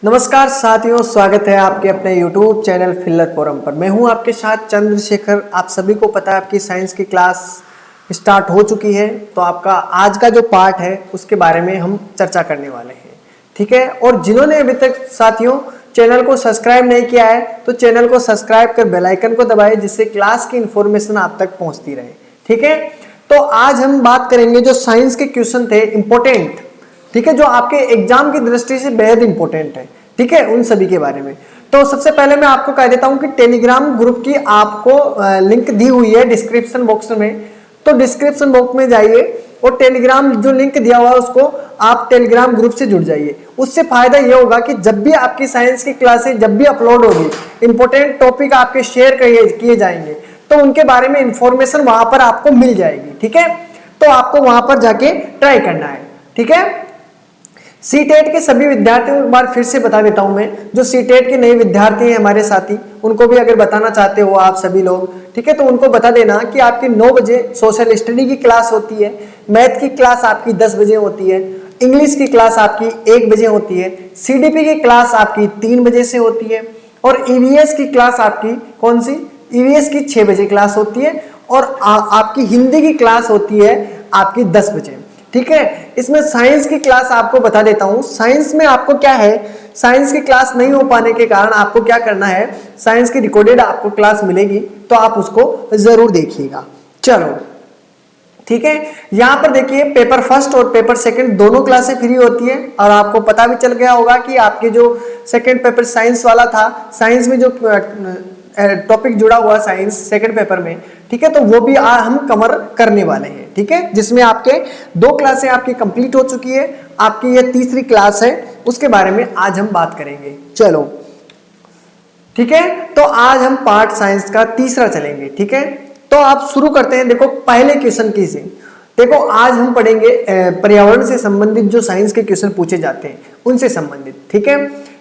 नमस्कार साथियों, स्वागत है आपके अपने YouTube चैनल फिल्लर फोरम पर। मैं हूं आपके साथ चंद्रशेखर। आप सभी को पता है आपकी साइंस की क्लास स्टार्ट हो चुकी है, तो आपका आज का जो पार्ट है उसके बारे में हम चर्चा करने वाले हैं, ठीक है। और जिन्होंने अभी तक साथियों चैनल को सब्सक्राइब नहीं किया है तो चैनल को सब्सक्राइब कर बेल आइकन को दबाएं, जिससे क्लास की इंफॉर्मेशन आप तक पहुंचती रहे, ठीक है। तो आज हम बात करेंगे जो साइंस के क्वेश्चन थे इंपॉर्टेंट, ठीक है, जो आपके एग्जाम की दृष्टि से बेहद इंपॉर्टेंट है, ठीक है, उन सभी के बारे में। तो सबसे पहले मैं आपको कह देता हूं कि टेलीग्राम ग्रुप की आपको लिंक दी हुई है डिस्क्रिप्शन बॉक्स में। तो डिस्क्रिप्शन बॉक्स में जाइए और टेलीग्राम जो लिंक दिया हुआ है उसको आप टेलीग्राम ग्रुप से जुड़ जाइए। उससे फायदा यह होगा कि जब भी आपकी साइंस की क्लासेस जब भी अपलोड होगी, इंपॉर्टेंट टॉपिक आपके शेयर किए जाएंगे, तो उनके बारे में इंफॉर्मेशन वहां पर आपको मिल जाएगी, ठीक है। तो आपको वहां पर जाके ट्राई करना है, ठीक है। सीटेट के सभी विद्यार्थियों को एक बार फिर से बता देता हूं मैं, जो सीटेट के नए विद्यार्थी हैं हमारे साथी, उनको भी अगर बताना चाहते हो आप सभी लोग, ठीक है, तो उनको बता देना कि आपकी 9 बजे सोशल स्टडी की क्लास होती है, मैथ की क्लास आपकी 10 बजे होती है, इंग्लिश की क्लास आपकी 1 बजे होती है, सीडीपी की क्लास आपकी 3 बजे से होती है, और ईवीएस की क्लास आपकी कौन सी, ईवीएस की 6 बजे क्लास होती है, और आपकी हिंदी की क्लास होती है आपकी 10 बजे, ठीक है। इसमें साइंस की क्लास आपको बता देता हूं। साइंस में आपको क्या है, साइंस की क्लास नहीं हो पाने के कारण आपको क्या करना है, साइंस की रिकॉर्डेड आपको क्लास मिलेगी, तो आप उसको जरूर देखिएगा। चलो ठीक है, यहां पर देखिए पेपर फर्स्ट और पेपर सेकंड दोनों क्लासें फ्री होती है, और आपको पता भी चल गया होगा कि आपके जो सेकंड पेपर साइंस वाला था, साइंस में जो टॉपिक जुड़ा हुआ साइंस सेकंड पेपर में, ठीक है, तो वो भी हम कवर करने वाले हैं, ठीक है, जिसमें आपके 2 क्लासें आपकी कंप्लीट हो चुकी है, आपकी ये तीसरी क्लास है, उसके बारे में आज हम बात करेंगे। चलो ठीक है, तो आज हम पार्ट साइंस का तीसरा चलेंगे, ठीक है। तो आप शुरू करते हैं। देखो पहले क्वेश्चन की से देखो, आज हम पढ़ेंगे पर्यावरण से संबंधित जो साइंस के क्वेश्चन पूछे जाते हैं उनसे संबंधित, ठीक है।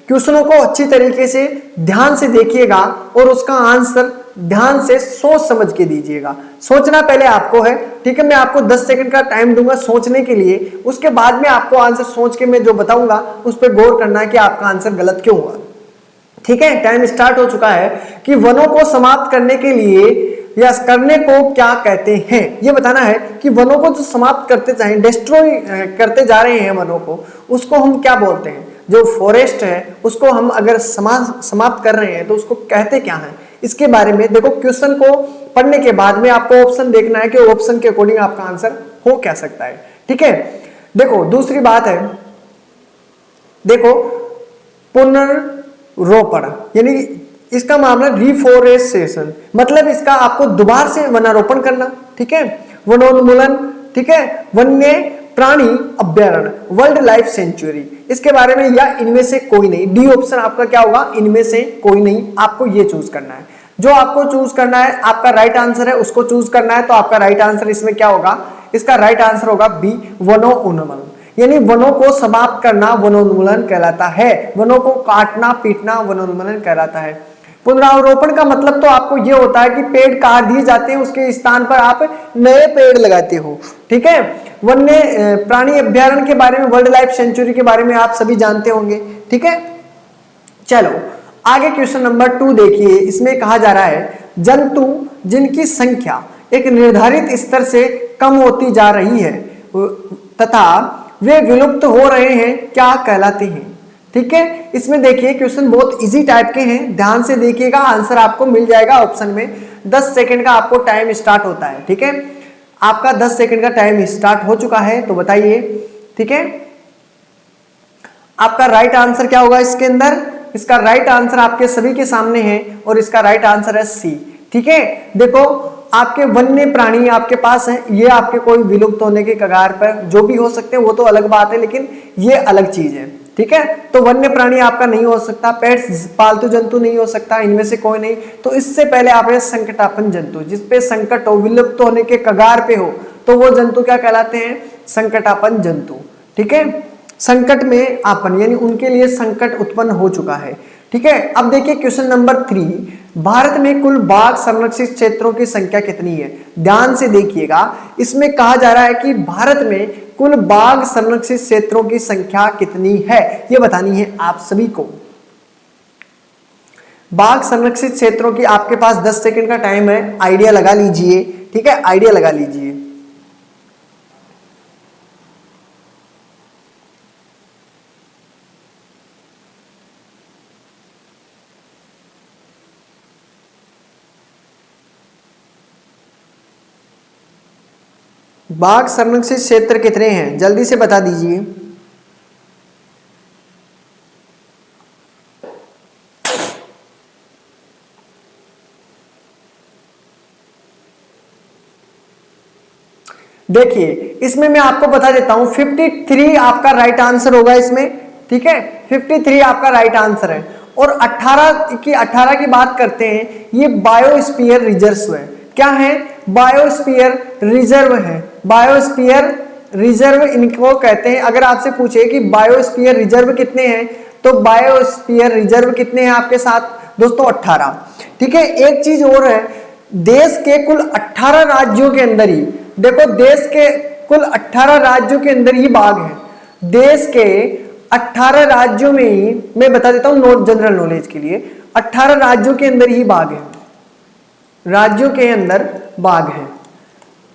क्वेश्चनों को अच्छी तरीके से ध्यान से देखिएगा और उसका आंसर ध्यान से सोच समझ के दीजिएगा। सोचना पहले आपको है, ठीक है। मैं आपको 10 सेकंड का टाइम दूंगा सोचने के लिए, उसके बाद में आपको आंसर सोच के मैं जो बताऊंगा उस पर गौर करना है कि आपका आंसर गलत क्यों हुआ, ठीक है। टाइम स्टार्ट हो चुका है कि वनों को समाप्त करने के लिए या करने को क्या कहते हैं, ये बताना है कि वनों को जो समाप्त करते जाएं, डिस्ट्रॉय करते जा रहे हैं वनों को, उसको हम क्या बोलते हैं। जो फॉरेस्ट है उसको हम अगर समाप्त कर रहे हैं तो उसको कहते क्या है, इसके बारे में देखो क्वेश्चन को पढ़ने के बाद में आपको ऑप्शन देखना है कि ऑप्शन के अकॉर्डिंग आपका आंसर हो क्या सकता है, ठीक है। देखो दूसरी बात है, देखो पुनर्रोपण, यानी इसका मामला रिफोरेस्टेशन, मतलब इसका आपको दोबारा से वनारोपण करना, ठीक है। वनोन्मूलन, ठीक है। वन्य प्राणी अभ्यारण्य, वर्ल्ड लाइफ सेंचुरी, इसके बारे में या इनमें से कोई नहीं। डी ऑप्शन आपका क्या होगा, इनमें से कोई नहीं, आपको ये चूज करना है। जो आपको चूज करना है, आपका राइट आंसर है उसको चूज करना है, तो आपका राइट आंसर इसमें क्या होगा, इसका राइट आंसर होगा बी, वनोन्मूलन, यानी वनों को समाप्त करना वनोन्मूलन कहलाता है। वनों को काटना पीटना वनोन्मूलन कहलाता है। पुनरावरोपण का मतलब तो आपको यह होता है कि पेड़ काट दिए जाते हैं, उसके स्थान पर आप नए पेड़ लगाते हो, ठीक है। वन्य प्राणी अभ्यारण्य के बारे में, वर्ल्ड लाइफ सेंचुरी के बारे में आप सभी जानते होंगे, ठीक है। चलो आगे क्वेश्चन नंबर 2 देखिए। इसमें कहा जा रहा है जंतु जिनकी संख्या एक निर्धारित स्तर से कम होती जा रही है तथा वे विलुप्त हो रहे हैं, क्या कहलाते हैं, ठीक है। इसमें देखिए क्वेश्चन बहुत इजी टाइप के हैं, ध्यान से देखिएगा, आंसर आपको मिल जाएगा ऑप्शन में। 10 सेकंड का आपको टाइम स्टार्ट होता है, ठीक है। आपका 10 सेकंड का टाइम स्टार्ट हो चुका है, तो बताइए, ठीक है, आपका राइट आंसर क्या होगा इसके अंदर। इसका राइट आंसर आपके सभी के सामने है और इसका राइट आंसर है सी, ठीक है। देखो आपके वन्य प्राणी आपके पास हैं, ये आपके कोई विलुप्त होने के कगार पर जो भी हो सकते हैं वो तो अलग बात है, लेकिन ये अलग चीज है, ठीक है। तो वन्य प्राणी आपका नहीं हो सकता, पेट्स पालतू जंतु नहीं हो सकता, इनमें से कोई नहीं। तो इससे पहले आपने संकटापन्न जंतु, जिसपे संकट हो, विलुप्त होने के कगार पे हो, तो वो जंतु क्या कहलाते हैं, संकटापन्न जंतु, ठीक है। संकट में आपन, यानी उनके लिए संकट उत्पन्न हो चुका है, ठीक ठीक है, अब देखिए क्वेश्चन नंबर 3, भारत में कुल बाघ संरक्षित क्षेत्रों की संख्या कितनी है? ध्यान से देखिएगा, इसमें कहा जा रहा है कि भारत में कुल बाघ संरक्षित क्षेत्रों की संख्या कितनी है, यह बतानी है आप सभी को। बाघ संरक्षित क्षेत्रों की आपके पास 10 सेकंड का टाइम है, आइडिया लगा लीजिए। ठीक है, आइडिया लगा लीजिए। बाघ संरक्षित क्षेत्र कितने हैं, जल्दी से बता दीजिए। देखिए इसमें मैं आपको बता देता हूं, 53 आपका राइट आंसर होगा इसमें। ठीक है, 53 आपका राइट आंसर है। और 18 की बात करते हैं, ये बायोस्फीयर रिजर्व है। क्या है? बायोस्फीयर रिजर्व है। बायोस्फीयर रिजर्व इनको कहते हैं। अगर आपसे पूछे कि बायोस्फीयर रिजर्व कितने हैं, तो बायोस्फीयर रिजर्व कितने हैं आपके साथ दोस्तों? 18। ठीक है, एक चीज और है, देश के कुल 18 राज्यों के अंदर ही, देखो देश के कुल 18 राज्यों के अंदर ही बाघ है। देश के 18 राज्यों में ही, मैं बता देता हूं जनरल नॉलेज के लिए, 18 राज्यों के अंदर ही बाघ है। राज्यों के अंदर बाघ है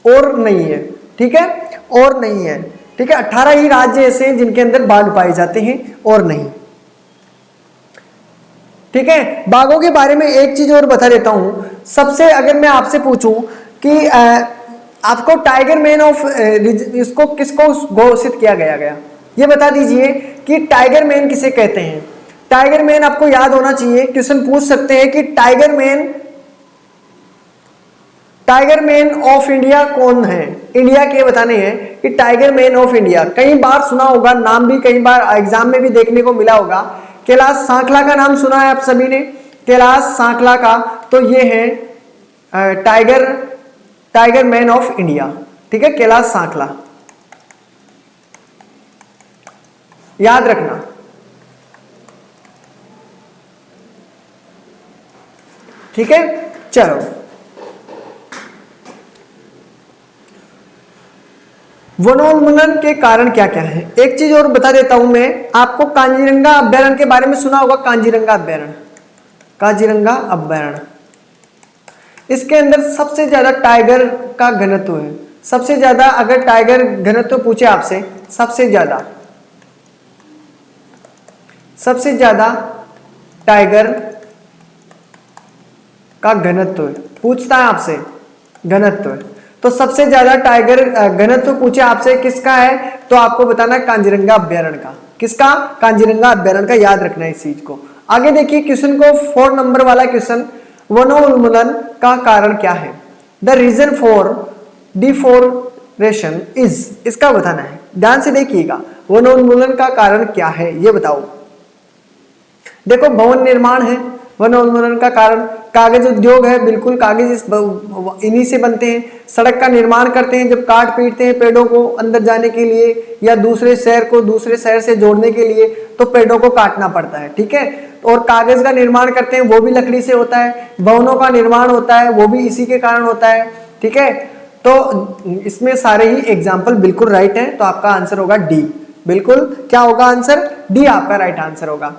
और नहीं है। ठीक है, और नहीं है। ठीक है, 18 ही राज्य ऐसे हैं जिनके अंदर बाघ पाए जाते हैं और नहीं। ठीक है, बाघों के बारे में एक चीज और बता देता हूं। सबसे अगर मैं आपसे पूछूं कि आपको टाइगर मैन ऑफ इसको किसको घोषित किया गया, ये बता दीजिए कि टाइगर मैन किसे कहते हैं। टाइगर मैन आपको याद होना चाहिए, क्वेश्चन पूछ सकते हैं कि टाइगर मैन ऑफ इंडिया कौन है, इंडिया के बताने हैं कि टाइगर मैन ऑफ इंडिया। कई बार सुना होगा नाम, भी कई बार एग्जाम में भी देखने को मिला होगा। कैलाश सांकला का नाम सुना है आप सभी ने, कैलाश सांकला का, तो ये है टाइगर मैन ऑफ इंडिया। ठीक है, कैलाश सांकला, याद रखना। ठीक है, चलो वनोन्मूलन के कारण क्या क्या है, एक चीज और बता देता हूं मैं आपको। कांजीरंगा अभ्यारण्य के बारे में सुना होगा, कांजीरंगा अभ्यारण्य, कांजीरंगा अभ्यारण्य, इसके अंदर सबसे ज्यादा टाइगर का घनत्व है। सबसे ज्यादा अगर टाइगर घनत्व पूछे आपसे, सबसे ज्यादा टाइगर का घनत्व पूछता है आपसे, घनत्व। तो सबसे ज्यादा टाइगर घनत्व पूछे आपसे किसका है, तो आपको बताना है कांजीरंगा अभ्यारण्य का। किसका? कांजीरंगा अभ्यारण्य का, याद रखना है इस चीज को। आगे देखिए क्वेश्चन को, 4 नंबर वाला क्वेश्चन, वनोन्मूलन का कारण क्या है? The reason for deforestation is, इसका बताना है। ध्यान से देखिएगा, वनोन्मूलन का कारण क्या है ये बताओ। देखो भवन निर्माण है वनोन्मूलन का कारण, कागज उद्योग है, बिल्कुल कागज इन्हीं से बनते हैं। सड़क का निर्माण करते हैं, जब काट पीटते हैं पेड़ों को अंदर जाने के लिए या दूसरे शहर को दूसरे शहर से जोड़ने के लिए, तो पेड़ों को काटना पड़ता है। ठीक है, और कागज का निर्माण करते हैं, वो भी लकड़ी से होता है। भवनों का निर्माण होता है, वो भी इसी के कारण होता है। ठीक है, तो इसमें सारे ही एग्जाम्पल बिल्कुल राइट है, तो आपका आंसर होगा डी। बिल्कुल क्या होगा आंसर? डी आपका राइट आंसर होगा।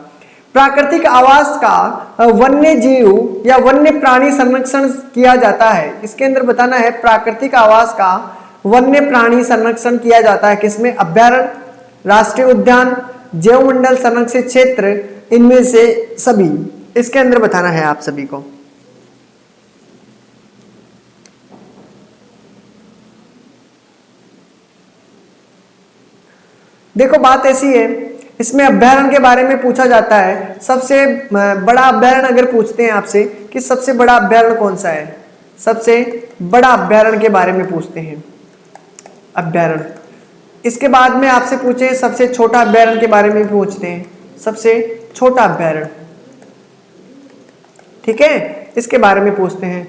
प्राकृतिक आवास का वन्य जीव या वन्य प्राणी संरक्षण किया जाता है, इसके अंदर बताना है प्राकृतिक आवास का वन्य प्राणी संरक्षण किया जाता है किसमें? अभ्यारण्य, राष्ट्रीय उद्यान, जैव मंडल संरक्षित क्षेत्र, इनमें से सभी, इसके अंदर बताना है आप सभी को। देखो बात ऐसी है, इसमें अभ्यारण्य के बारे में पूछा जाता है। सबसे बड़ा अभ्यारण्य अगर पूछते हैं आपसे कि सबसे बड़ा अभ्यारण्य कौन सा है, सबसे बड़ा अभ्यारण्य के बारे में पूछते हैं, अभ्यारण्य। इसके बाद में आपसे पूछे सबसे छोटा अभ्यारण्य के बारे में पूछते हैं, सबसे छोटा अभ्यारण्य। ठीक है, इसके बारे में पूछते हैं।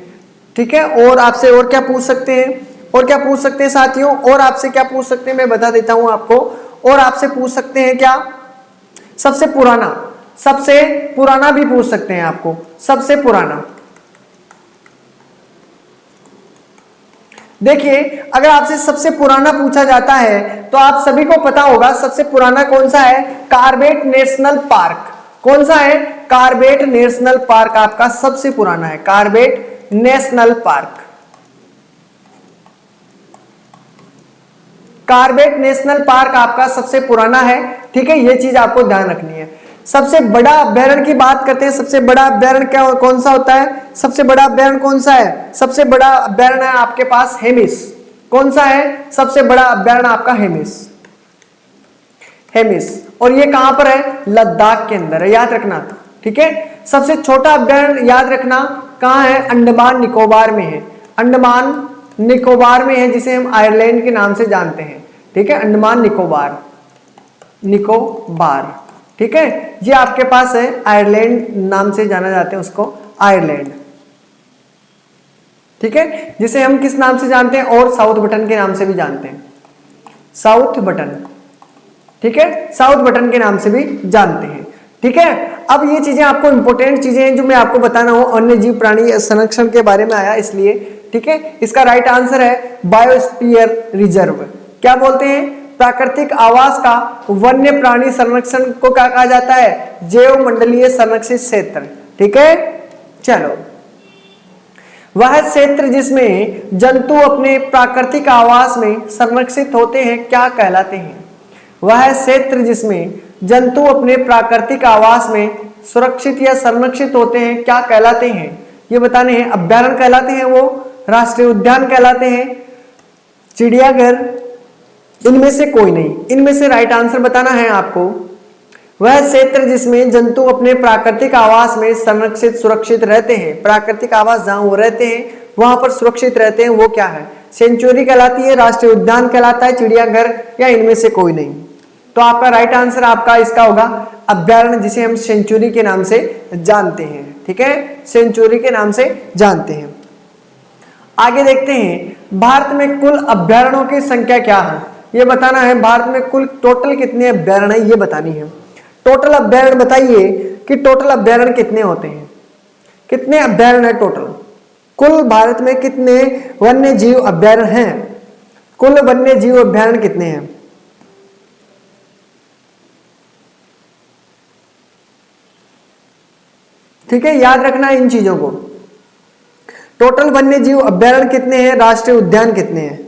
ठीक है, और आपसे और क्या पूछ सकते हैं, और क्या पूछ सकते हैं साथियों, और आपसे क्या पूछ सकते हैं मैं बता देता हूं आपको। और आपसे पूछ सकते हैं क्या? सबसे पुराना सबसे पुराना भी पूछ सकते हैं आपको, सबसे पुराना। देखिए अगर आपसे सबसे पुराना पूछा जाता है तो आप सभी को पता होगा सबसे पुराना कौन सा है, कॉर्बेट नेशनल पार्क। कौन सा है, कॉर्बेट नेशनल पार्क आपका सबसे पुराना है, Corbett national park. Corbett national park आपका सबसे पुराना है, ठीक है, ये चीज आपको ध्यान रखनी है। सबसे बड़ा अभ्यारण्य की बात करते हैं, सबसे बड़ा अभ्यारण्य क्या कौन सा होता है, सबसे बड़ा अभ्यारण्य कौन सा है, सबसे बड़ा अभ्यारण्य है आपके पास हेमिस। कौन सा है सबसे बड़ा अभ्यारण्य आपका, हेमिस, हेमिस। और ये कहां पर है, लद्दाख के अंदर है, याद रखना, ठीक है। सबसे छोटा अभ्यारण्य याद रखना कहां है, अंडमान निकोबार में है, अंडमान निकोबार में है, जिसे हम आयरलैंड के नाम से जानते हैं, ठीक है, अंडमान निकोबार, निकोबार, ठीक है, ये आपके पास है, आयरलैंड नाम से जाना जाते हैं उसको, आयरलैंड, ठीक है, जिसे हम किस नाम से जानते हैं, और साउथ बटन के नाम से भी जानते हैं, साउथ बटन, ठीक है, साउथ बटन के नाम से भी जानते हैं, ठीक है। अब ये चीजें आपको इंपॉर्टेंट चीजें हैं जो मैं आपको बताना हूं, वन्य जीव प्राणी संरक्षण के बारे में आया इसलिए, ठीक है। इसका राइट आंसर है बायोस्फीयर रिजर्व। क्या बोलते हैं, प्राकृतिक आवास का वन्य प्राणी संरक्षण को क्या कहा जाता है, जैव मंडलीय संरक्षित क्षेत्र, ठीक है। चलो, वह क्षेत्र जिसमें जंतु अपने प्राकृतिक आवास में संरक्षित होते हैं क्या कहलाते हैं, वह क्षेत्र जिसमें जंतु अपने प्राकृतिक आवास में सुरक्षित या संरक्षित होते हैं क्या कहलाते हैं, ये बताने हैं। अभ्यारण्य कहलाते हैं वो, राष्ट्रीय उद्यान कहलाते हैं, चिड़ियाघर, इनमें से कोई नहीं, इनमें से राइट आंसर बताना है आपको। वह क्षेत्र जिसमें जंतु अपने प्राकृतिक आवास में संरक्षित सुरक्षित रहते हैं, प्राकृतिक आवास जहां वो रहते हैं वहां पर सुरक्षित रहते हैं, वो क्या है, सेंचुरी कहलाती है, राष्ट्रीय उद्यान कहलाता है, चिड़ियाघर, या इनमें से कोई नहीं। तो आपका राइट आंसर आपका इसका होगा अभ्यारण्य, जिसे हम सेंचुरी के नाम से जानते हैं, ठीक है, सेंचुरी के नाम से जानते हैं। आगे देखते हैं, भारत में कुल अभ्यारण्यों की संख्या क्या है, ये बताना है। भारत में कुल टोटल कितने अभ्यारण्य है ये बतानी है। टोटल अभ्यारण्य बताइए कि टोटल अभ्यारण्य कितने होते हैं, कितने अभ्यारण्य है टोटल, कुल भारत में कितने वन्य जीव अभ्यारण्य हैं, कुल वन्य जीव अभ्यारण्य कितने हैं, ठीक है, याद रखना इन चीजों को। टोटल वन्य जीव अभ्यारण्य कितने हैं, राष्ट्रीय उद्यान कितने हैं।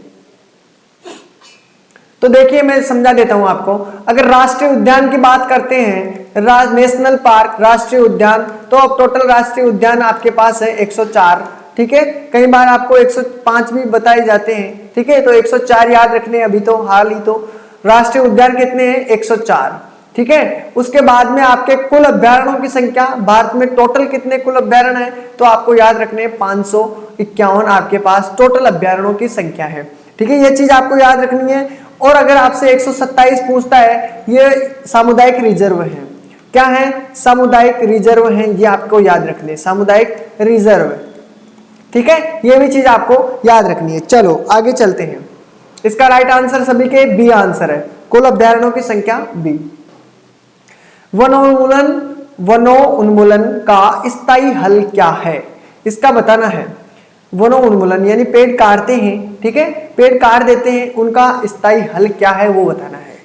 तो देखिए मैं समझा देता हूं आपको। अगर राष्ट्रीय उद्यान की बात करते हैं, नेशनल पार्क, राष्ट्रीय उद्यान, तो अब टोटल राष्ट्रीय उद्यान आपके पास है 104, ठीक है। कई बार आपको 105 भी बताए जाते हैं, ठीक है, तो 104 याद रखने, अभी तो हाल ही तो राष्ट्रीय उद्यान कितने हैं, 104, ठीक है। उसके बाद में आपके कुल अभ्यारण्यों की संख्या, भारत में टोटल कितने कुल अभ्यारण्य है, तो आपको याद रखने 551 आपके पास टोटल अभ्यारण्यों की संख्या है, ठीक है, ये चीज आपको याद रखनी है। और अगर आपसे 127 पूछता है, ये सामुदायिक रिजर्व है, क्या है, सामुदायिक रिजर्व है, ये आपको याद रखने, सामुदायिक रिजर्व, ठीक है, ये भी चीज आपको याद रखनी है। चलो आगे चलते हैं। इसका राइट आंसर सभी के बी आंसर है, कुल अभ्यारण्यों की संख्या बी। वनोन्मूलन का स्थायी हल क्या है, इसका बताना है। वनोन्मूलन यानी पेड़ काटते हैं, ठीक है, पेड़ काट देते हैं, उनका स्थायी हल क्या है वो बताना है।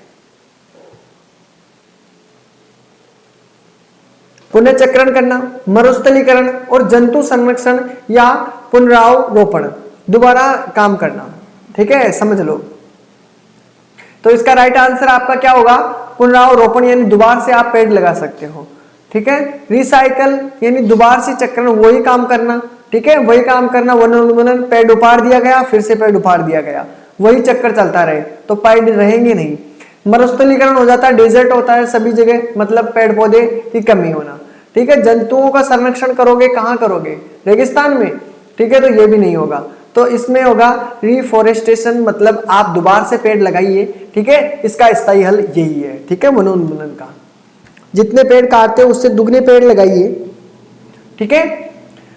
पुनर्चक्रण करना, मरुस्थलीकरण और जंतु संरक्षण या पुनरावरोपण, दोबारा काम करना, ठीक है, समझ लो। तो इसका राइट आंसर आपका क्या होगा, पुनरावरोपण यानी दोबारा से आप पेड़ लगा सकते हो, ठीक है। रिसाइकल यानी दोबारा से चक्रण, वही काम करना, ठीक है, वही काम करना। वनोन्मूलन, पेड़ उपाड़ दिया गया, फिर से पेड़ उपाड़ दिया गया, वही चक्कर चलता रहे तो पेड़ रहेंगे नहीं। मरुस्थलीकरण हो जाता है, डेजर्ट होता है सभी जगह, मतलब पेड़ पौधे की कमी होना, ठीक है। जंतुओं का संरक्षण करोगे, कहाँ करोगे, रेगिस्तान में, ठीक है, तो ये भी नहीं होगा। तो इसमें होगा रिफॉरेस्टेशन, मतलब आप दोबारा से पेड़ लगाइए, ठीक है, इसका स्थायी हल यही है, ठीक है, वनोन्मूलन का। जितने पेड़ काटते हो उससे दुगने पेड़ लगाइए, ठीक है।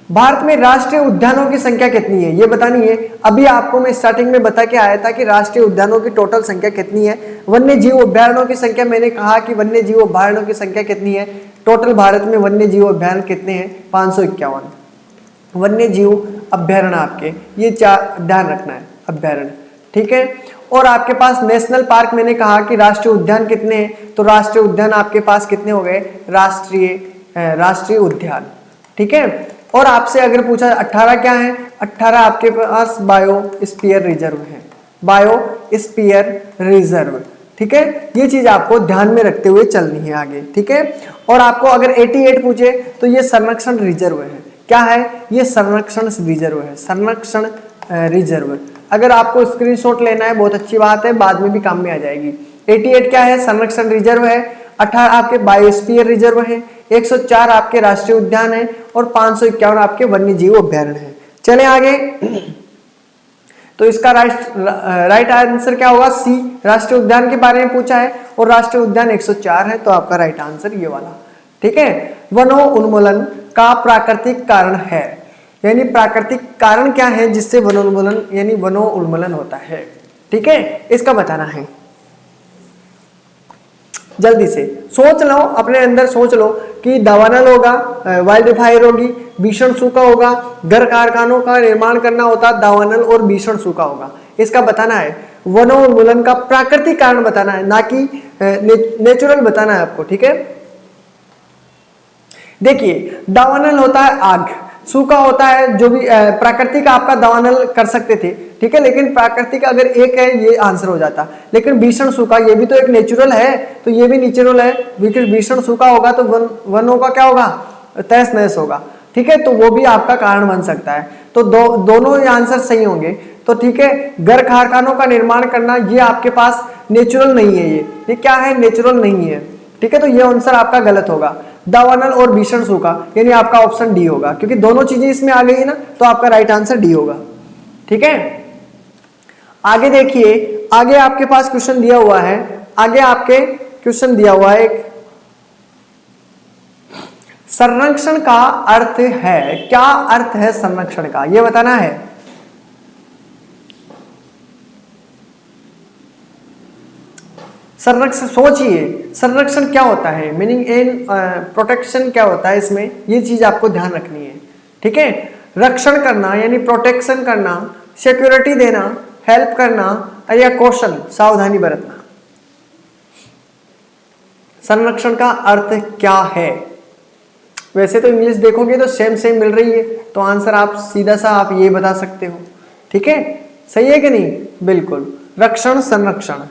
भारत में राष्ट्रीय उद्यानों की संख्या कितनी है ये बतानी है। अभी आपको मैं स्टार्टिंग में बता के आया था कि राष्ट्रीय उद्यानों की टोटल संख्या कितनी है। वन्य जीव अभ्यारण्यों की संख्या, मैंने कहा कि वन्य जीव अभ्यारण्यों की संख्या कितनी है, टोटल भारत में वन्य जीव अभ्यारण्य कितने हैं? 551 वन्य जीव अभ्यारण्य आपके, ये ध्यान रखना है, अभ्यारण्य, ठीक है। और आपके पास नेशनल पार्क, मैंने कहा कि राष्ट्रीय उद्यान कितने हैं, तो राष्ट्रीय उद्यान आपके पास कितने हो गए? राष्ट्रीय उद्यान, ठीक है। और आपसे अगर पूछा 18 क्या है, 18 आपके पास बायोस्फीयर रिजर्व है, बायोस्फीयर रिजर्व, ठीक है। ये चीज आपको ध्यान में रखते हुए चलनी है आगे, ठीक है। और आपको अगर 88 पूछे तो ये संरक्षण रिजर्व है, क्या है? ये संरक्षण रिजर्व है, संरक्षण रिजर्व। अगर आपको स्क्रीनशॉट लेना है बहुत अच्छी बात है, बाद में भी काम में आ जाएगी। 88 क्या है? संरक्षण रिजर्व है, 18 आपके बायोस्फीयर रिजर्व है, 104 आपके राष्ट्रीय उद्यान है और 551 आपके वन्य जीव अभ्यारण्य है। चले आगे, तो इसका राइट आंसर क्या होगा? सी, राष्ट्रीय उद्यान के बारे में पूछा है और राष्ट्रीय उद्यान 104 है, तो आपका राइट आंसर ये वाला, ठीक है। वनोन्मूलन का प्राकृतिक कारण है, यानी प्राकृतिक कारण क्या है जिससे वनोन्मूलन यानी वनोन्मूलन होता है, ठीक है, इसका बताना है। जल्दी से सोच लो, अपने अंदर सोच लो कि दावानल होगा, वाइल्ड फायर होगी, भीषण सूखा होगा, घर कारखानों का निर्माण करना होता दावानल और भीषण सूखा होगा। इसका बताना है, वनोन्मूलन का प्राकृतिक कारण बताना है, ना कि नेचुरल बताना है आपको, ठीक है। देखिए, दावानल होता है आग, सूखा होता है जो भी प्राकृतिक आपका दावानल कर सकते थे, ठीक है, लेकिन प्राकृतिक अगर एक है ये आंसर हो जाता, लेकिन भीषण सूखा ये भी तो एक नेचुरल है, तो ये भी नेचुरल है, बिकॉज भीषण सूखा होगा तो वनों का क्या होगा? तहस नहस होगा, ठीक है, तो वो भी आपका कारण बन सकता है। तो दोनों आंसर सही होंगे, तो ठीक है। घर कारखानों का निर्माण करना ये आपके पास नेचुरल नहीं है, ये क्या है? नेचुरल नहीं है, ठीक है, तो ये आंसर आपका गलत होगा। दावानल और भीषण सूखा यानी आपका ऑप्शन डी होगा, क्योंकि दोनों चीजें इसमें आ गई है ना, तो आपका राइट आंसर डी होगा, ठीक है। आगे देखिए, आगे आपके पास क्वेश्चन दिया हुआ है, आगे आपके क्वेश्चन दिया हुआ है एक, संरक्षण का अर्थ है, क्या अर्थ है संरक्षण का, यह बताना है। संरक्षण, सोचिए संरक्षण क्या होता है, मीनिंग इन प्रोटेक्शन क्या होता है इसमें, ये चीज आपको ध्यान रखनी है, ठीक है। रक्षण करना यानी प्रोटेक्शन करना, सिक्योरिटी देना, हेल्प करना या कौशल, सावधानी बरतना। संरक्षण का अर्थ क्या है? वैसे तो इंग्लिश देखोगे तो सेम सेम मिल रही है, तो आंसर आप सीधा सा आप ये बता सकते हो, ठीक है, सही है कि नहीं? बिल्कुल, रक्षण, संरक्षण।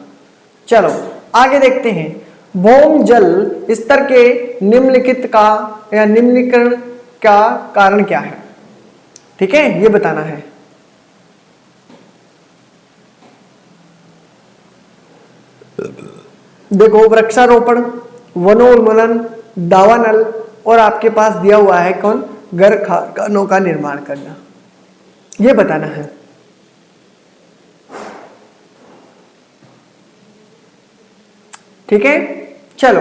चलो आगे देखते हैं, भौम जल स्तर के निम्नलिखित का या निम्नीकरण का कारण क्या है, ठीक है, ये बताना है। देखो, वृक्षारोपण, वनोन्मूलन, दावानल और आपके पास दिया हुआ है कौन? घर कारखानों का निर्माण करना, ये बताना है। ठीक है, चलो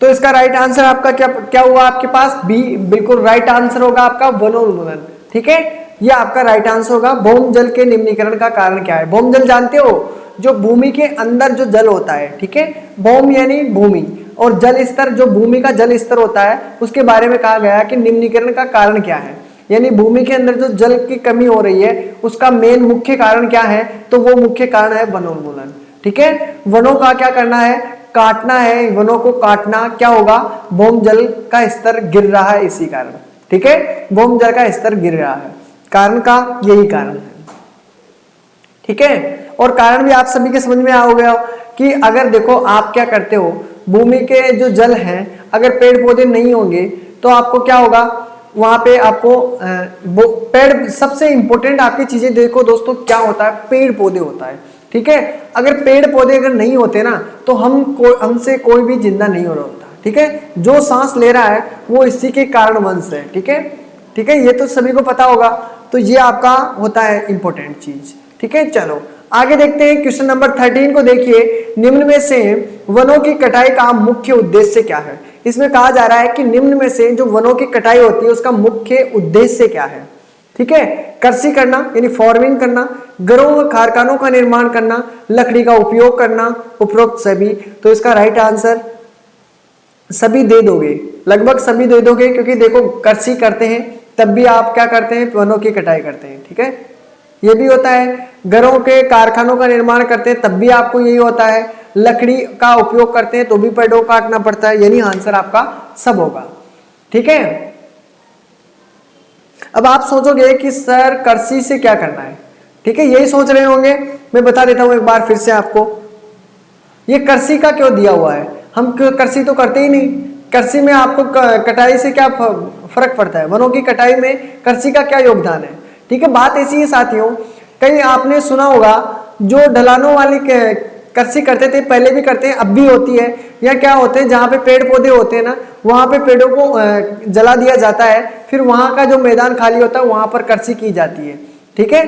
तो इसका राइट आंसर आपका क्या हुआ? आपके पास बी बिल्कुल राइट आंसर होगा आपका, वनोन्मूलन, ठीक है, ये आपका राइट आंसर होगा। भौम जल के निम्नीकरण का कारण क्या है? भौम जल जानते हो, जो भूमि के अंदर जो जल होता है, ठीक है, भौम यानी भूमि, और जल स्तर जो भूमि का जल स्तर होता है उसके बारे में कहा गया कि निम्नीकरण का कारण क्या है, यानी भूमि के अंदर जो जल की कमी हो रही है उसका मेन मुख्य कारण क्या है, तो वो मुख्य कारण है वनोन्मूलन, ठीक है। वनों का क्या करना है? काटना है, वनों को काटना, क्या होगा? भौम जल का स्तर गिर रहा है इसी कारण, ठीक है, भौम जल का स्तर गिर रहा है, कारण का यही कारण है, ठीक है। और कारण भी आप सभी के समझ में आ गया कि अगर देखो आप क्या करते हो, भूमि के जो जल हैं अगर पेड़ पौधे नहीं होंगे तो आपको क्या होगा, वहां पे आपको पेड़, सबसे इंपॉर्टेंट आपकी चीजें देखो दोस्तों क्या होता है, पेड़ पौधे होता है, ठीक है। अगर पेड़ पौधे अगर नहीं होते ना तो हमसे कोई भी जिंदा नहीं हो रहा होता, ठीक है, जो सांस ले रहा है वो इसी के कारण वंश है, ठीक है, ठीक है, ये तो सभी को पता होगा, तो ये आपका होता है इंपॉर्टेंट चीज, ठीक है। चलो आगे देखते हैं, क्वेश्चन नंबर 13 को देखिए, निम्न में से वनों की कटाई का मुख्य उद्देश्य क्या है? इसमें कहा जा रहा है कि निम्न में से जो वनों की कटाई होती है उसका मुख्य उद्देश्य क्या है, ठीक है। कृषि करना यानी फार्मिंग करना, घरों व कारखानों का निर्माण करना, लकड़ी का उपयोग करना, उपरोक्त सभी। तो इसका राइट आंसर सभी दे दोगे, लगभग सभी दे दोगे, क्योंकि देखो कृषि करते हैं तब भी आप क्या करते हैं, वनों की कटाई करते हैं। ठीक है, ये भी होता है। घरों के कारखानों का निर्माण करते हैं तब भी आपको यही होता है। लकड़ी का उपयोग करते हैं तो भी पेड़ों को काटना पड़ता है, यानी आंसर आपका सब होगा। ठीक है, अब आप सोचोगे कि सर कृषि से क्या करना है। ठीक है, यही सोच रहे होंगे। मैं बता देता हूं एक बार फिर से आपको, ये कृषि का क्यों दिया हुआ है। हम कृषि तो करते ही नहीं। कृषि में आपको कटाई से क्या फर्क पड़ता है, वनों की कटाई में कृषि का क्या योगदान है। ठीक है, बात ऐसी है साथियों, कहीं आपने सुना होगा जो ढलानों वाली कृषि करते थे, पहले भी करते हैं, अब भी होती है, या क्या होते हैं जहाँ पे पेड़ पौधे होते हैं ना, वहां पे पेड़ों को जला दिया जाता है, फिर वहां का जो मैदान खाली होता है वहां पर कृषि की जाती है। ठीक है,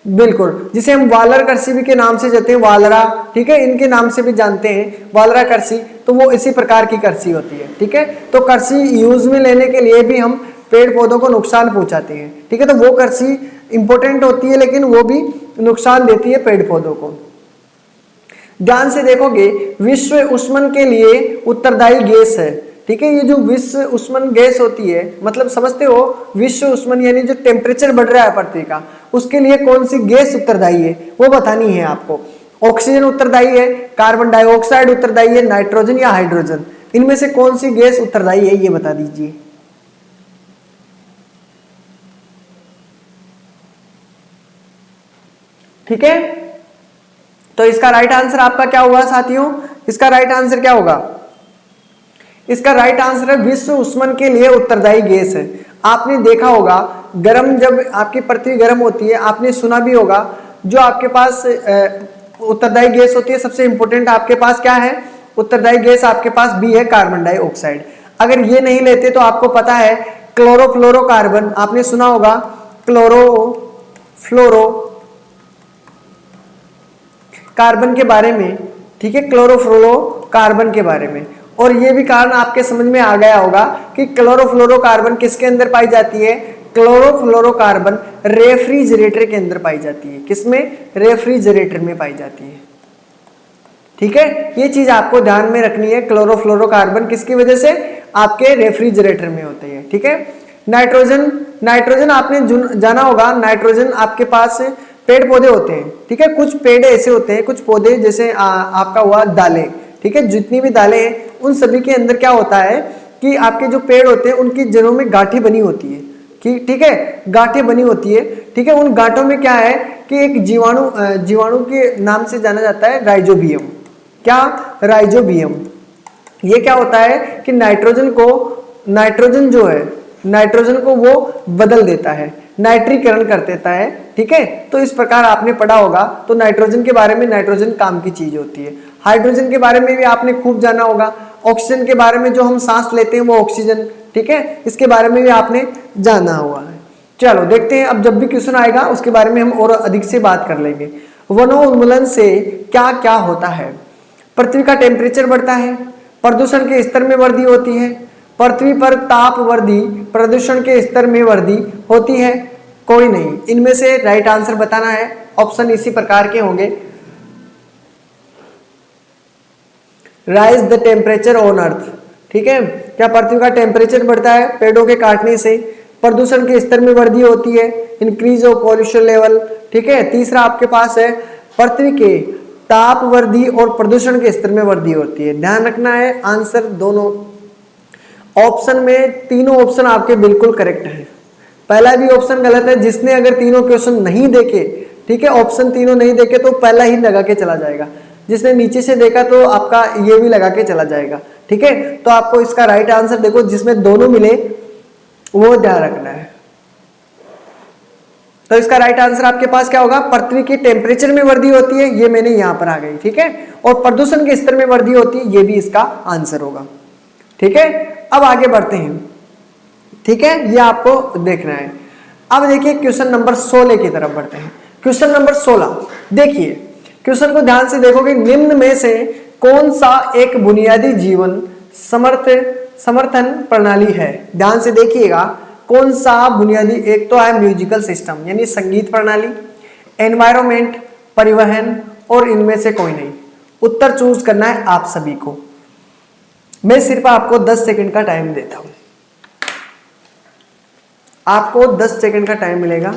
बिल्कुल, जिसे हम वालर कृषि भी के नाम से जानते हैं, वालरा, ठीक है, इनके नाम से भी जानते हैं, वालरा कृषि। तो वो इसी प्रकार की कृषि होती है। ठीक है, तो कृषि यूज में लेने के लिए भी हम पेड़ पौधों को नुकसान पहुंचाते हैं। ठीक है, तो वो कृषि इंपॉर्टेंट होती है, लेकिन वो भी नुकसान देती है पेड़ पौधों को। ध्यान से देखोगे, विश्व उष्मन के लिए उत्तरदायी गैस है। ठीक है, ये जो विश्व उष्मन गैस होती है, मतलब समझते हो, विश्व उष्मन यानी जो टेम्परेचर बढ़ रहा है पृथ्वी का, उसके लिए कौन सी गैस उत्तरदायी है वो बतानी है आपको। ऑक्सीजन उत्तरदायी है, कार्बन डाइऑक्साइड उत्तरदायी है, नाइट्रोजन या हाइड्रोजन, इनमें से कौन सी गैस उत्तरदायी है ये बता दीजिए। ठीक है, तो इसका राइट आंसर आपका क्या हुआ साथियों, इसका राइट आंसर क्या होगा, इसका राइट आंसर है विश्व उष्मन के लिए उत्तरदायी गैस है। आपने देखा होगा गर्म, जब आपकी पृथ्वी गर्म होती है, आपने सुना भी होगा जो आपके पास उत्तरदायी गैस होती है, सबसे इंपॉर्टेंट आपके पास क्या है, उत्तरदायी गैस आपके पास भी है कार्बन डाइऑक्साइड। अगर ये नहीं लेते तो आपको पता है क्लोरोफ्लोरोकार्बन, आपने सुना होगा क्लोरोफ्लोरो कार्बन के बारे में। ठीक है, क्लोरोफ्लोरोकार्बन के बारे में। और ये भी कारण आपके समझ में आ गया होगा कि क्लोरोफ्लोरोकार्बन किसके अंदर पाई जाती है, क्लोरोफ्लोरोकार्बन रेफ्रिजरेटर के अंदर पाई जाती है। किसमें, रेफ्रिजरेटर में पाई जाती है। ठीक है, ये चीज आपको ध्यान में रखनी है, क्लोरोफ्लोरोकार्बन किसकी वजह से, आपके रेफ्रिजरेटर में होते हैं। ठीक है, नाइट्रोजन, नाइट्रोजन आपने जाना होगा, नाइट्रोजन आपके पास पेड़ पौधे होते हैं। ठीक है, कुछ पेड़ ऐसे होते हैं, कुछ पौधे जैसे आपका हुआ दालें। ठीक है, जितनी भी दालें हैं उन सभी के अंदर क्या होता है कि आपके जो पेड़ होते हैं उनकी जड़ों में गांठें बनी होती है। ठीक है, गांठें बनी होती है। ठीक है, उन गांठों में क्या है कि एक जीवाणु के नाम से जाना जाता है राइजोबियम। क्या, राइजोबियम। ये क्या होता है कि नाइट्रोजन जो है, नाइट्रोजन को वो बदल देता है, नाइट्रीकरण कर देता है। ठीक है, तो इस प्रकार आपने पढ़ा होगा। तो नाइट्रोजन के बारे में, नाइट्रोजन काम की चीज होती है। हाइड्रोजन के बारे में भी आपने खूब जाना होगा। ऑक्सीजन के बारे में, जो हम सांस लेते हैं वो ऑक्सीजन। ठीक है, इसके बारे में भी आपने जाना हुआ है। चलो देखते हैं, अब जब भी क्वेश्चन आएगा उसके बारे में हम और अधिक से बात कर लेंगे। वनोन्मूलन से क्या क्या होता है, पृथ्वी का टेम्परेचर बढ़ता है, प्रदूषण के स्तर में वृद्धि होती है, पृथ्वी पर ताप वृद्धि प्रदूषण के स्तर में वृद्धि होती है, कोई नहीं। इनमें से राइट आंसर बताना है, ऑप्शन इसी प्रकार के होंगे। Rise the temperature on earth. ठीक है, क्या पृथ्वी का टेम्परेचर बढ़ता है पेड़ों के काटने से, प्रदूषण के स्तर में वृद्धि होती है, इंक्रीज ऑफ पॉल्यूशन लेवल। ठीक है, तीसरा आपके पास है पृथ्वी के ताप वृद्धि और प्रदूषण के स्तर में वृद्धि होती है। ध्यान रखना है, आंसर दोनों ऑप्शन में, तीनों ऑप्शन आपके बिल्कुल करेक्ट है। पहला भी ऑप्शन गलत है, जिसने अगर तीनों क्वेश्चन नहीं देखे, ठीक है, ऑप्शन तीनों नहीं देखे तो पहला ही लगा के चला जाएगा। जिसने नीचे से देखा तो आपका ये भी लगा के चला जाएगा। ठीक है, तो आपको इसका राइट आंसर देखो जिसमें दोनों मिले वो ध्यान रखना है। तो इसका राइट आंसर आपके पास क्या होगा, पृथ्वी के टेम्परेचर में वृद्धि होती है, ये मैंने यहां पर आ गई। ठीक है, और प्रदूषण के स्तर में वृद्धि होती है, ये भी इसका आंसर होगा। ठीक है, अब आगे बढ़ते हैं। ठीक है, ये आपको देखना है। अब देखिए क्वेश्चन नंबर 16 की तरफ बढ़ते हैं। क्वेश्चन नंबर 16 देखिए, क्वेश्चन को ध्यान से देखोगे, निम्न में से कौन सा एक बुनियादी जीवन समर्थन प्रणाली है। ध्यान से देखिएगा, कौन सा बुनियादी, एक तो है म्यूजिकल सिस्टम यानी संगीत प्रणाली, एनवायरमेंट परिवहन, और इनमें से कोई नहीं। उत्तर चूज करना है आप सभी को। मैं सिर्फ आपको 10 सेकंड का टाइम देता हूं, आपको 10 सेकंड का टाइम मिलेगा।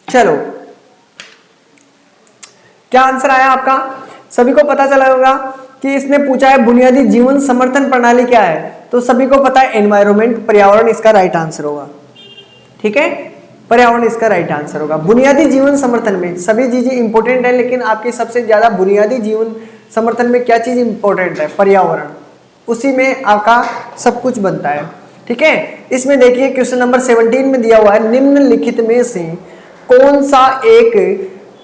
चलो, क्या आंसर आया आपका? सभी को पता चला होगा कि इसने पूछा है बुनियादी जीवन समर्थन प्रणाली क्या है, तो सभी को पता है एनवायरमेंट, पर्यावरण इसका राइट आंसर होगा। ठीक है, पर्यावरण इसका राइट आंसर होगा। बुनियादी जीवन समर्थन में सभी चीजें इंपॉर्टेंट है, लेकिन आपकी सबसे ज्यादा बुनियादी जीवन समर्थन में क्या चीज इंपॉर्टेंट है? पर्यावरण, उसी में आपका सब कुछ बनता है। ठीक है, इसमें देखिए क्वेश्चन नंबर 17 में दिया हुआ है, निम्नलिखित में से कौन सा एक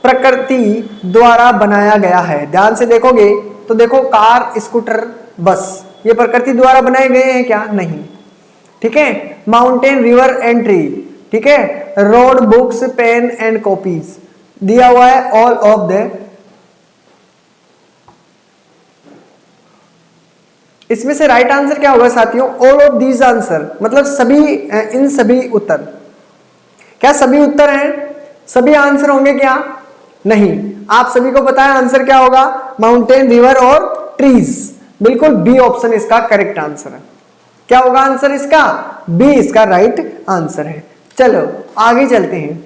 प्रकृति द्वारा बनाया गया है? ध्यान से देखोगे तो देखो, कार, स्कूटर, बस, ये प्रकृति द्वारा बनाए गए हैं क्या? नहीं। ठीक है, माउंटेन, रिवर एंड ट्री, ठीक है, road, books, pen and copies दिया हुआ है, ऑल ऑफ द। इसमें से राइट आंसर क्या होगा साथियों? ऑल ऑफ दीज आंसर, मतलब सभी, इन सभी उत्तर। क्या सभी उत्तर हैं? सभी आंसर होंगे क्या? नहीं। आप सभी को पता है आंसर क्या होगा? माउंटेन, रिवर और ट्रीज। बिल्कुल बी ऑप्शन इसका करेक्ट आंसर है। क्या होगा आंसर इसका? बी इसका राइट आंसर है। चलो आगे चलते हैं।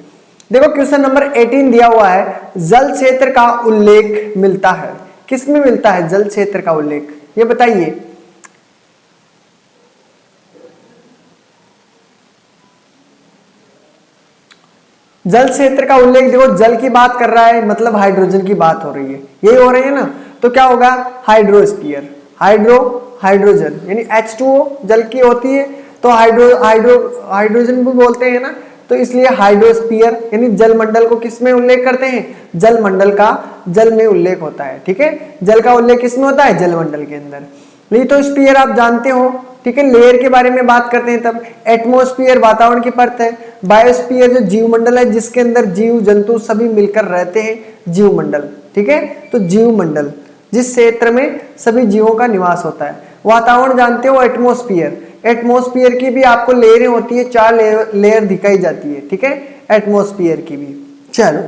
देखो क्वेश्चन नंबर 18 दिया हुआ है, जल क्षेत्र का उल्लेख मिलता है, किसमें मिलता है जल क्षेत्र का उल्लेख? ये बताइए। जल क्षेत्र का उल्लेख, देखो जल की बात कर रहा है, मतलब हाइड्रोजन की बात हो रही है, यही हो रही है ना, तो क्या होगा? हाइड्रोस्फीयर। हाइड्रोजन यानी H2O जल की होती है, तो हाइड्रोजन भी बोलते हैं ना, तो इसलिए हाइड्रोस्फीयर यानी जलमंडल को किस में उल्लेख करते हैं? जलमंडल का, जल में उल्लेख होता है। ठीक है, जल का उल्लेख किस में होता है? जलमंडल के अंदर। लिथोस्फीयर आप जानते हो, ठीक है, लेयर के बारे में बात करते हैं तब। एटमॉस्फेयर वातावरण की परत है। बायोस्फीयर जो जीवमंडल है, जिसके अंदर जीव जंतु सभी मिलकर रहते हैं, जीवमंडल। ठीक है, तो जीवमंडल जिस क्षेत्र में सभी जीवों का निवास होता है। वातावरण जानते हो, एटमॉस्फेयर। एटमॉस्फेयर की भी आपको लेयरें होती है, 4 लेयर दिखाई जाती है। ठीक है, एटमॉस्फेयर की भी। चलो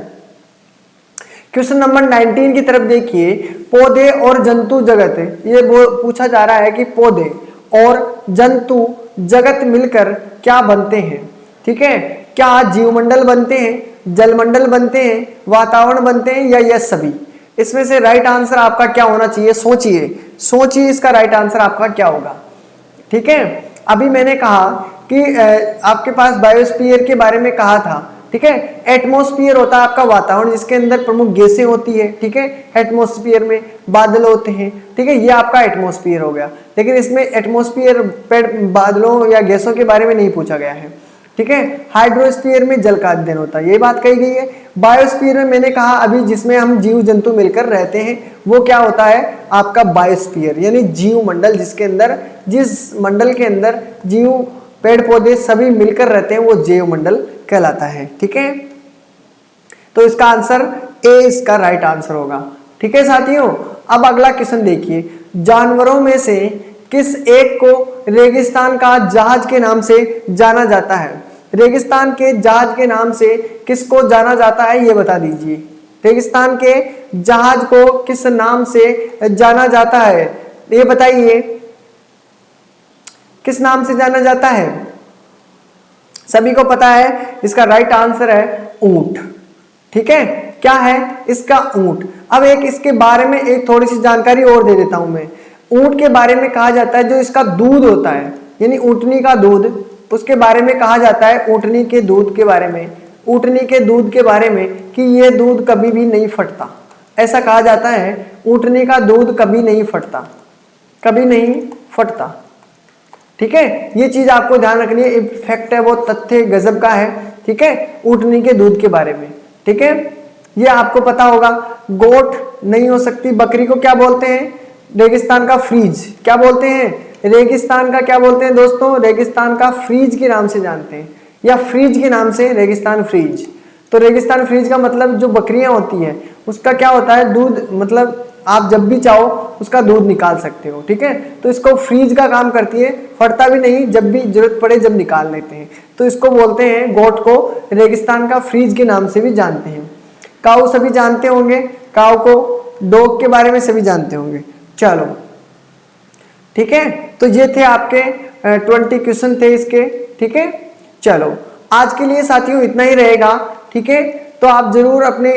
क्वेश्चन नंबर 19 की तरफ देखिए, पौधे और जंतु जगत, ये पूछा जा रहा है कि पौधे और जंतु जगत मिलकर क्या बनते हैं? ठीक है, क्या जीवमंडल बनते हैं, जलमंडल बनते हैं, वातावरण बनते हैं, या ये सभी? इसमें से राइट आंसर आपका क्या होना चाहिए? सोचिए इसका राइट आंसर आपका क्या होगा। ठीक है, अभी मैंने कहा कि आपके पास बायोस्फीयर के बारे में कहा था। ठीक है, एटमॉस्फेयर होता है आपका वातावरण, जिसके अंदर प्रमुख गैसें होती है। ठीक है, एटमॉस्फेयर में बादल होते हैं। ठीक है, ये आपका एटमॉस्फेयर हो गया, लेकिन इसमें एटमॉस्फेयर पेड़, बादलों या गैसों के बारे में नहीं पूछा गया है। ठीक है, हाइड्रोस्फीयर में जल का अध्ययन होता है, ये बात कही गई है। बायोस्फीयर में मैंने कहा अभी, जिसमें हम जीव जंतु मिलकर रहते हैं, वो क्या होता है? आपका बायोस्फीयर यानी जीव मंडल, जिसके अंदर, जिस मंडल के अंदर जीव, पेड़ पौधे सभी मिलकर रहते हैं, वो जैव मंडल कहलाता है। ठीक है, तो इसका आंसर ए इसका राइट आंसर होगा। ठीक है साथियों, अब अगला क्वेश्चन देखिए, जानवरों में से किस एक को रेगिस्तान का जहाज के नाम से जाना जाता है? रेगिस्तान के जहाज के नाम से किसको जाना जाता है, ये बता दीजिए। रेगिस्तान के जहाज को किस नाम से जाना जाता है, ये बताइए, किस नाम से जाना जाता है? सभी को पता है, इसका राइट आंसर है ऊंट। ठीक है, क्या है इसका? ऊंट। अब एक इसके बारे में एक थोड़ी सी जानकारी और दे देता हूं मैं। ऊंट के बारे में कहा जाता है, जो इसका दूध होता है यानी ऊंटनी का दूध, उसके बारे में कहा जाता है, ऊंटनी के दूध के बारे में, ऊंटनी के दूध के बारे में, कि ये दूध कभी भी नहीं फटता। ऐसा कहा जाता है, ऊंटनी का दूध कभी नहीं फटता, कभी नहीं फटता। ठीक है, ये चीज आपको ध्यान रखनी है, फैक्ट है वो, तथ्य गजब का है। ठीक है, ऊंटनी के दूध के बारे में। ठीक है, ये आपको पता होगा। गोट नहीं हो सकती, बकरी को क्या बोलते हैं? रेगिस्तान का फ्रीज। क्या बोलते हैं? रेगिस्तान का क्या बोलते हैं दोस्तों? रेगिस्तान का फ्रीज के नाम से जानते हैं, या फ्रीज के नाम से रेगिस्तान फ्रीज। तो रेगिस्तान फ्रीज का मतलब जो बकरियां होती हैं उसका क्या होता है, दूध, मतलब आप जब भी चाहो उसका दूध निकाल सकते हो, ठीक है। तो इसको फ्रीज का काम करती है, फटता भी नहीं, जब भी जरूरत पड़े जब निकाल लेते हैं। तो इसको बोलते हैं, गोट को रेगिस्तान का फ्रीज के नाम से भी जानते हैं। काऊ सभी जानते होंगे, काऊ को, डॉग के बारे में सभी जानते होंगे। चलो ठीक है, तो ये थे आपके 20 क्वेश्चन थे इसके, ठीक है। चलो आज के लिए साथियों इतना ही रहेगा, ठीक है। तो आप जरूर अपने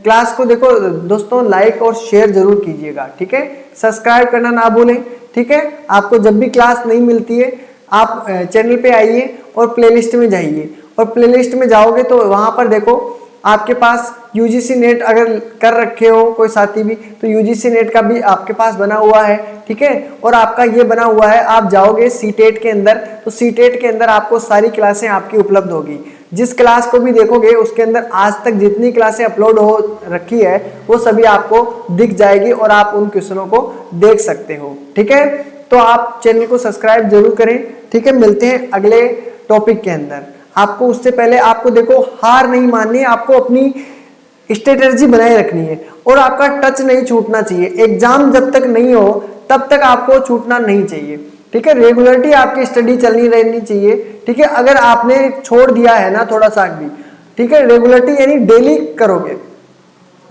क्लास को देखो दोस्तों, लाइक और शेयर जरूर कीजिएगा, ठीक है। सब्सक्राइब करना ना भूलें, ठीक है। आपको जब भी क्लास नहीं मिलती है आप चैनल पे आइए और प्लेलिस्ट में जाइए, और प्लेलिस्ट में जाओगे तो वहां पर देखो आपके पास यूजीसी नेट अगर कर रखे हो कोई साथी भी, तो यूजीसी नेट का भी आपके पास बना हुआ है, ठीक है। और आपका ये बना हुआ है, आप जाओगे सीटेट के अंदर, तो सीटेट के अंदर आपको सारी क्लासें आपकी उपलब्ध होगी। जिस क्लास को भी देखोगे उसके अंदर आज तक जितनी क्लासें अपलोड हो रखी है वो सभी आपको दिख जाएगी और आप उन क्वेश्चनों को देख सकते हो, ठीक है। तो आप चैनल को सब्सक्राइब जरूर करें, ठीक है। मिलते हैं अगले टॉपिक के अंदर। आपको उससे पहले आपको देखो हार नहीं माननी है, आपको अपनी स्ट्रेटजी बनाए रखनी है और आपका टच नहीं छूटना चाहिए। एग्जाम जब तक नहीं हो तब तक आपको छूटना नहीं चाहिए, ठीक है। रेगुलरिटी आपकी स्टडी चलनी रहनी चाहिए, ठीक है। अगर आपने छोड़ दिया है ना थोड़ा सा भी, ठीक है, रेगुलरिटी यानी डेली करोगे,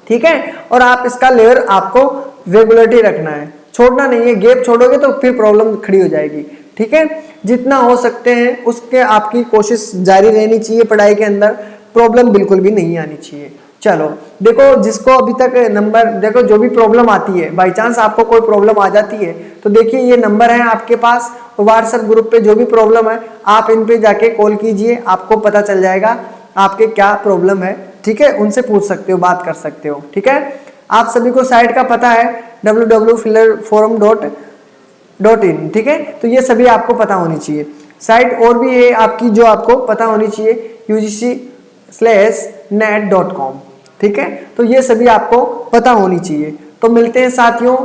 ठीक है। और आप इसका लेवल आपको रेगुलरिटी रखना है, छोड़ना नहीं है। गैप छोड़ोगे तो फिर प्रॉब्लम खड़ी हो जाएगी, ठीक है। जितना हो सकते हैं उसके आपकी कोशिश जारी रहनी चाहिए पढ़ाई के अंदर, प्रॉब्लम बिल्कुल भी नहीं आनी चाहिए। चलो देखो, जिसको अभी तक नंबर, देखो जो भी प्रॉब्लम आती है, बाई चांस आपको कोई प्रॉब्लम आ जाती है तो देखिए ये नंबर है आपके पास, और व्हाट्सएप ग्रुप पे जो भी प्रॉब्लम है आप इन पे जाके कॉल कीजिए, आपको पता चल जाएगा आपके क्या प्रॉब्लम है, ठीक है। उनसे पूछ सकते हो, बात कर सकते हो, ठीक है। आप सभी को साइट का पता है www.fillerforum.in, ठीक है। तो ये सभी आपको पता होनी चाहिए। साइट और भी है आपकी जो आपको पता होनी चाहिए, ugc/net.com, ठीक है। तो ये सभी आपको पता होनी चाहिए। तो मिलते हैं साथियों,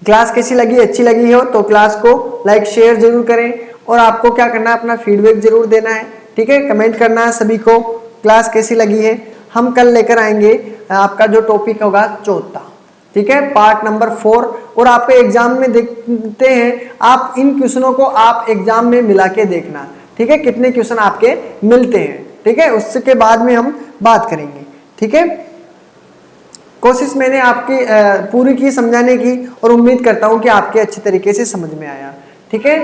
क्लास कैसी लगी, अच्छी लगी हो तो क्लास को लाइक शेयर जरूर करें, और आपको क्या करना है, अपना फीडबैक जरूर देना है, ठीक है। कमेंट करना है सभी को क्लास कैसी लगी है। हम कल लेकर आएंगे आपका जो टॉपिक होगा चौथा, ठीक है, पार्ट नंबर 4। और आपको एग्जाम में देखते हैं, आप इन क्वेश्चनों को आप एग्जाम में मिला के देखना, ठीक है, कितने क्वेश्चन आपके मिलते हैं, ठीक है। उसके बाद में हम बात करेंगे, ठीक है। कोशिश मैंने आपकी पूरी की समझाने की, और उम्मीद करता हूं कि आपके अच्छे तरीके से समझ में आया, ठीक है।